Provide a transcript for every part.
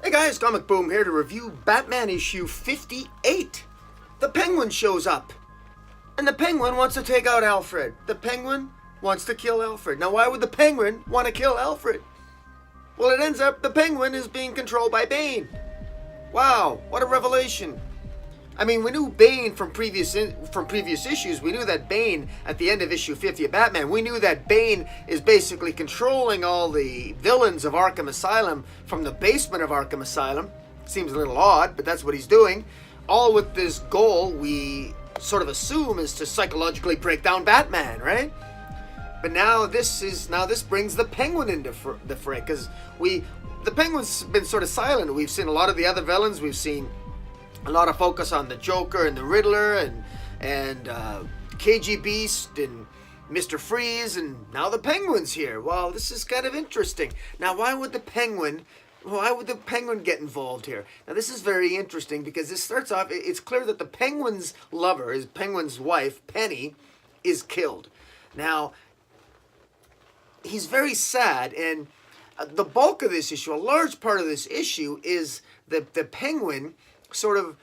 Hey guys, Comic Boom here to review Batman issue 58. The Penguin shows up. And the Penguin wants to take out Alfred. The Penguin wants to kill Alfred. Now why would the Penguin want to kill Alfred? Well, it ends up the Penguin is being controlled by Bane. Wow, what a revelation. I mean, we knew Bane from previous issues. We knew that Bane, at the end of issue 50 of Batman, we knew that Bane is basically controlling all the villains of Arkham Asylum from the basement of Arkham Asylum. Seems a little odd, but that's what he's doing. All with this goal we sort of assume is to psychologically break down Batman, right? But now this brings the Penguin into the fray, because the Penguin's been sort of silent. We've seen a lot of the other villains. We've seen a lot of focus on the Joker and the Riddler and KG Beast and Mr. Freeze, and now the Penguin's here. Well, this is kind of interesting. Now, why would the Penguin get involved here? Now, this is very interesting because this starts off, it's clear that the Penguin's lover, his Penguin's wife, Penny, is killed. Now, he's very sad, and the bulk of this issue, a large part of this issue, is the Penguin sort of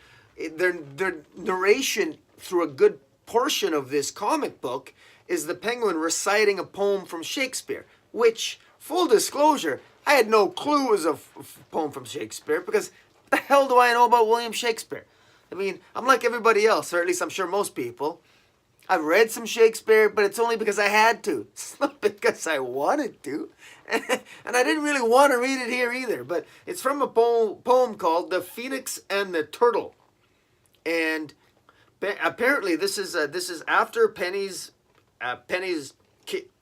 their narration through a good portion of this comic book is the Penguin reciting a poem from Shakespeare, which, full disclosure, I had no clue was a poem from Shakespeare, because the hell do I know about William Shakespeare? I mean, I'm like everybody else, or at least I'm sure most people. I've read some Shakespeare, but it's only because I had to. It's not because I wanted to. And I didn't really want to read it here either. But it's from a poem called The Phoenix and the Turtle. And apparently this is after Penny's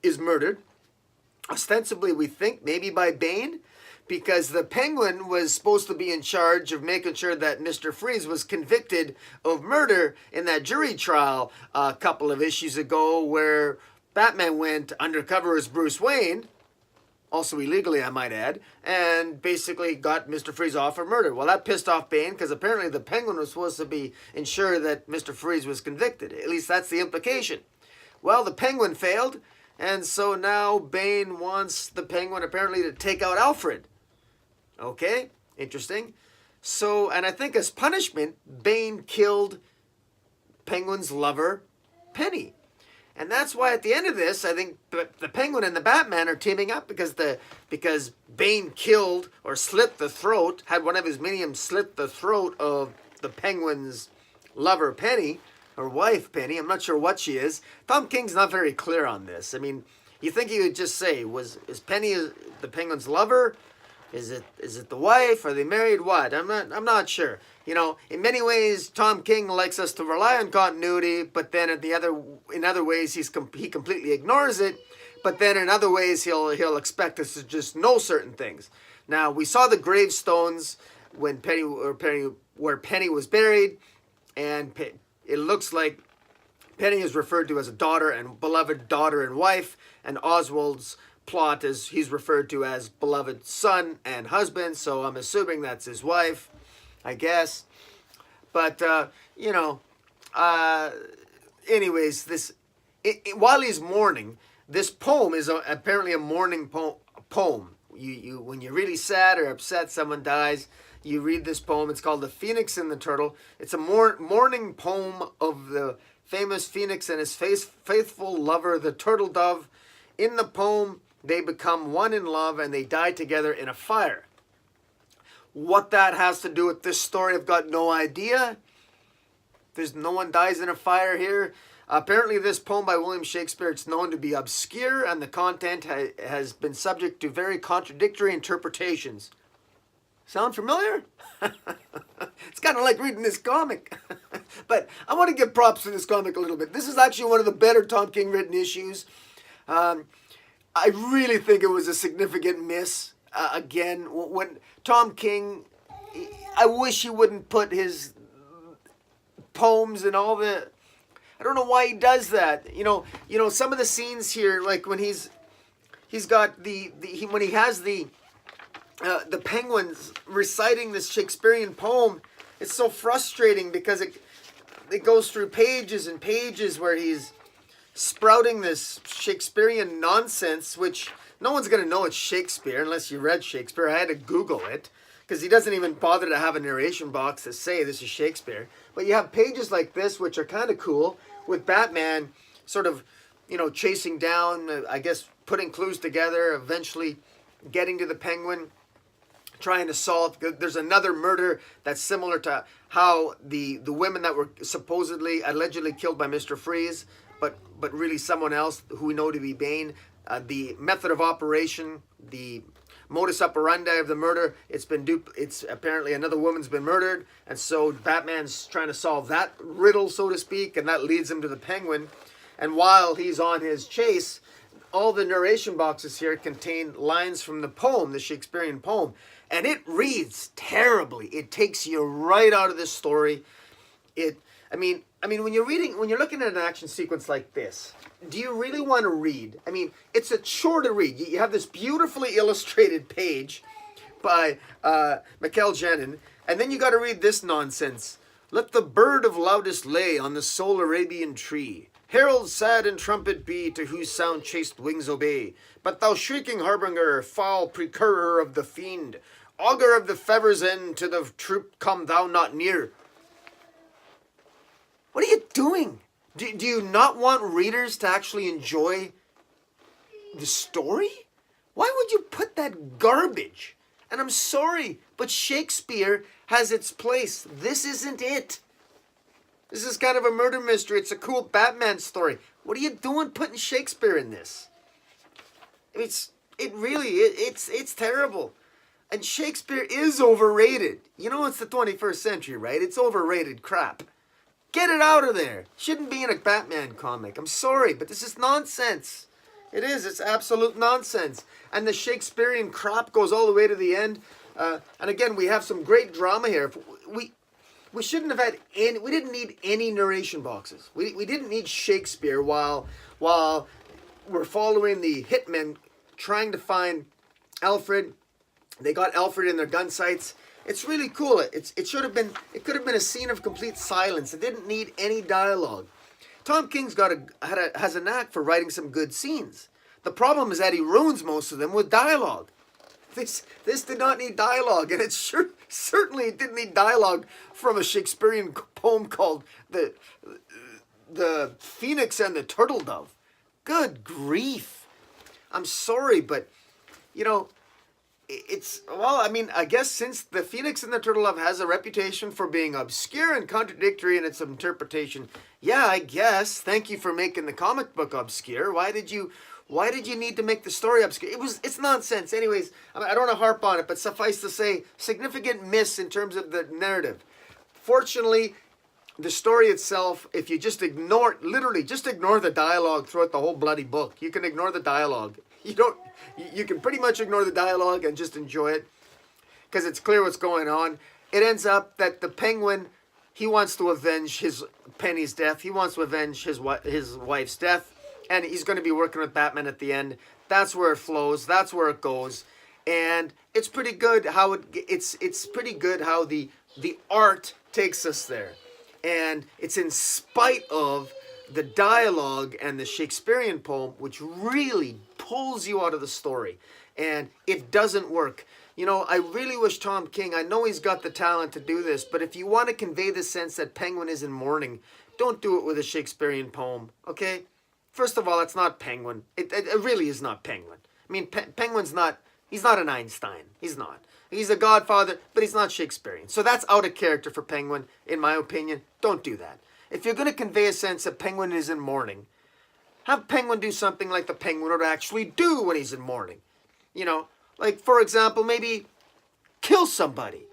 is murdered. Ostensibly, we think, maybe by Bane, because the Penguin was supposed to be in charge of making sure that Mr. Freeze was convicted of murder in that jury trial a couple of issues ago, where Batman went undercover as Bruce Wayne, also illegally I might add, and basically got Mr. Freeze off for murder. Well, that pissed off Bane, because apparently the Penguin was supposed to ensure that Mr. Freeze was convicted. At least that's the implication. Well, the Penguin failed, and so now Bane wants the Penguin apparently to take out Alfred. Okay, interesting. So, and I think as punishment, Bane killed Penguin's lover, Penny. And that's why at the end of this, I think the Penguin and the Batman are teaming up, because Bane killed or slit the throat, had one of his minions slit the throat of the Penguin's lover, Penny, or wife, Penny. I'm not sure what she is. Tom King's not very clear on this. I mean, you think he would just say, is Penny the Penguin's lover? Is it the wife? Are they married? What? I'm not sure. You know, in many ways, Tom King likes us to rely on continuity, but then in other ways he completely ignores it. But then in other ways he'll expect us to just know certain things. Now, we saw the gravestones where Penny was buried, and it looks like Penny is referred to as a daughter and beloved daughter and wife, and Oswald's plot is he's referred to as beloved son and husband, so I'm assuming that's his wife, I guess. But anyways, while he's mourning, this poem is apparently a mourning poem. You when you're really sad or upset someone dies, you read this poem. It's called The Phoenix and the Turtle. It's a mourning poem of the famous Phoenix and his faithful lover, the turtle dove. In the poem, they become one in love and they die together in a fire. What that has to do with this story, I've got no idea. There's no one dies in a fire here. Apparently this poem by William Shakespeare, it's known to be obscure, and the content has been subject to very contradictory interpretations. Sound familiar? It's kind of like reading this comic. But I want to give props to this comic a little bit. This is actually one of the better Tom King written issues. I really think it was a significant miss. Again, when Tom King, I wish he wouldn't put his poems and all the, I don't know why he does that. You know, some of the scenes here, like when he's got when he has the Penguins reciting this Shakespearean poem, it's so frustrating because it goes through pages and pages where he's sprouting this Shakespearean nonsense, which no one's going to know it's Shakespeare unless you read Shakespeare. I had to Google it because he doesn't even bother to have a narration box to say this is Shakespeare. But you have pages like this, which are kind of cool, with Batman sort of, chasing down, I guess, putting clues together, eventually getting to the Penguin, trying to solve. There's another murder that's similar to how the women that were allegedly killed by Mr. Freeze, but really someone else who we know to be Bane. The method of operation, the modus operandi of the murder, it's apparently another woman's been murdered, and so Batman's trying to solve that riddle, so to speak, and that leads him to the Penguin. And while he's on his chase, all the narration boxes here contain lines from the poem, the Shakespearean poem, and it reads terribly. It takes you right out of this story. I mean, when you're looking at an action sequence like this, do you really want to read? I mean, it's a chore to read. You have this beautifully illustrated page by Michael Janin, and then you got to read this nonsense. Let the bird of loudest lay on the sole Arabian tree. Herald sad and trumpet be, to whose sound chaste wings obey. But thou shrieking harbinger, foul precurrer of the fiend, augur of the fever's end, to the troop come thou not near. What are you doing? Do you not want readers to actually enjoy the story? Why would you put that garbage? And I'm sorry, but Shakespeare has its place. This isn't it. This is kind of a murder mystery. It's a cool Batman story. What are you doing putting Shakespeare in this? It's terrible. And Shakespeare is overrated. It's the 21st century, right? It's overrated crap. Get it out of there. Shouldn't be in a Batman comic. I'm sorry, but this is nonsense. It is. It's absolute nonsense. And the Shakespearean crap goes all the way to the end. And again, we have some great drama here. We shouldn't have had any. We didn't need any narration boxes. We didn't need Shakespeare while we're following the hitmen trying to find Alfred. They got Alfred in their gun sights. It's really cool. It could have been a scene of complete silence. It didn't need any dialogue. Tom King's has a knack for writing some good scenes. The problem is that he ruins most of them with dialogue. This did not need dialogue, and it certainly didn't need dialogue from a Shakespearean poem called the Phoenix and the Turtle Dove. Good grief! I'm sorry, but I guess since the Phoenix and the Turtle Dove has a reputation for being obscure and contradictory in its interpretation, yeah, I guess. Thank you for making the comic book obscure. Why did you need to make the story obscure? It's nonsense. Anyways, I don't want to harp on it, but suffice to say, significant miss in terms of the narrative. Fortunately, the story itself, if you just ignore the dialogue throughout the whole bloody book. You can ignore the dialogue. You can pretty much ignore the dialogue and just enjoy it, because it's clear what's going on. It ends up that the Penguin, he wants to avenge his Penny's death. He wants to avenge his wife's death, and he's going to be working with Batman at the end. That's where it flows. That's where it goes, and it's pretty good how it's pretty good how the art takes us there, and it's in spite of the dialogue and the Shakespearean poem, which really pulls you out of the story, and it doesn't work. I really wish Tom King, I know he's got the talent to do this, but if you want to convey the sense that Penguin is in mourning, don't do it with a Shakespearean poem, okay? First of all, it's not Penguin. It really is not Penguin. I mean, Penguin's not, he's not an Einstein. He's not. He's a godfather, but he's not Shakespearean. So that's out of character for Penguin, in my opinion. Don't do that. If you're going to convey a sense that Penguin is in mourning, have Penguin do something like the Penguin would actually do when he's in mourning. Like, for example, maybe kill somebody.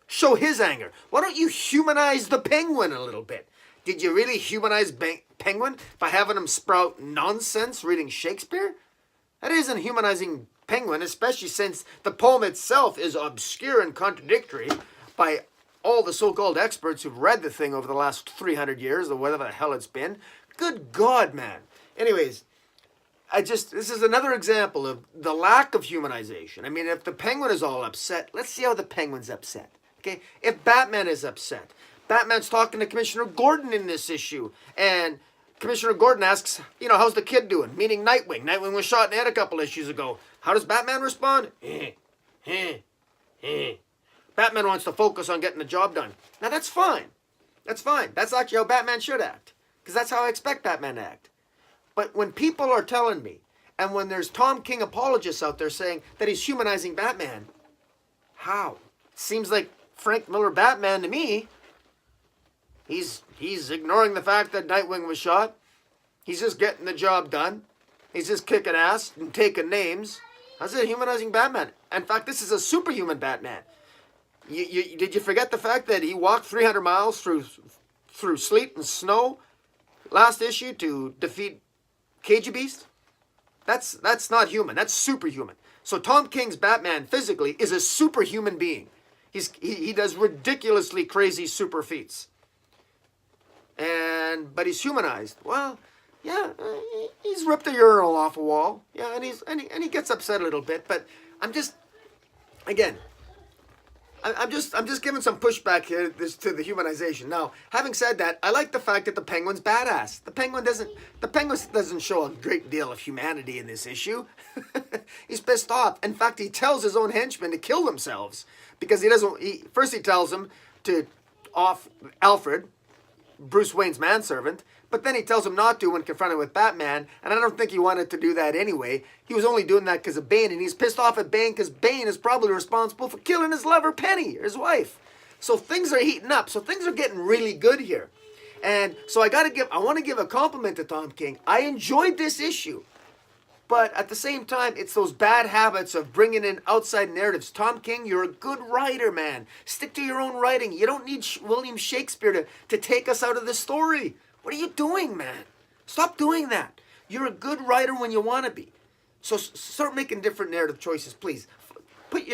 Show his anger. Why don't you humanize the Penguin a little bit? Did you really humanize Penguin by having him sprout nonsense reading Shakespeare? That isn't humanizing Penguin, especially since the poem itself is obscure and contradictory by all the so-called experts who've read the thing over the last 300 years, or whatever the hell it's been. Good God, man. Anyways, this is another example of the lack of humanization. I mean, if the Penguin is all upset, let's see how the Penguin's upset. Okay? If Batman is upset, Batman's talking to Commissioner Gordon in this issue, and Commissioner Gordon asks, how's the kid doing? Meaning Nightwing. Nightwing was shot in the head a couple issues ago. How does Batman respond? Batman wants to focus on getting the job done. Now that's fine. That's fine. That's actually how Batman should act. Because that's how I expect Batman to act. But when people are telling me, and when there's Tom King apologists out there saying that he's humanizing Batman, how? Seems like Frank Miller Batman to me. He's ignoring the fact that Nightwing was shot. He's just getting the job done. He's just kicking ass and taking names. How's it humanizing Batman? In fact, this is a superhuman Batman. Did you forget the fact that he walked 300 miles through sleet and snow last issue to defeat Cagey Beast? That's not human. That's superhuman. So Tom King's Batman physically is a superhuman being. He does ridiculously crazy super feats. But he's humanized. Well, yeah, he's ripped a urinal off a wall. Yeah, and he gets upset a little bit. But I'm just giving some pushback here to the humanization. Now, having said that, I like the fact that the Penguin's badass. The Penguin doesn't show a great deal of humanity in this issue. He's pissed off. In fact, he tells his own henchmen to kill themselves because first he tells them to off Alfred, Bruce Wayne's manservant, but then he tells him not to when confronted with Batman, and I don't think he wanted to do that anyway. He was only doing that because of Bane, and he's pissed off at Bane because Bane is probably responsible for killing his lover Penny, his wife. So things are heating up. So things are getting really good here. And so I want to give a compliment to Tom King. I enjoyed this issue. But at the same time, it's those bad habits of bringing in outside narratives. Tom King, you're a good writer, man. Stick to your own writing. You don't need William Shakespeare to take us out of the story. What are you doing, man? Stop doing that. You're a good writer when you want to be. So start making different narrative choices, please. Put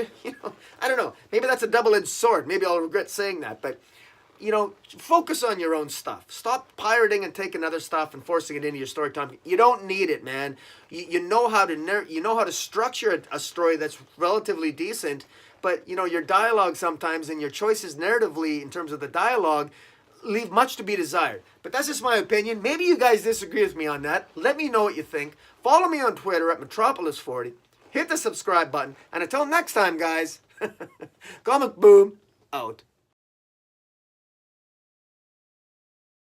I don't know. Maybe that's a double-edged sword. Maybe I'll regret saying that. But, focus on your own stuff. Stop pirating and taking other stuff and forcing it into your story, Tom. You don't need it, man. You know how to structure a story that's relatively decent, but your dialogue sometimes and your choices narratively in terms of the dialogue leave much to be desired. But that's just my opinion. Maybe you guys disagree with me on that. Let me know what you think. Follow me on Twitter at Metropolis40. Hit the subscribe button. And until next time, guys, Comic Boom out.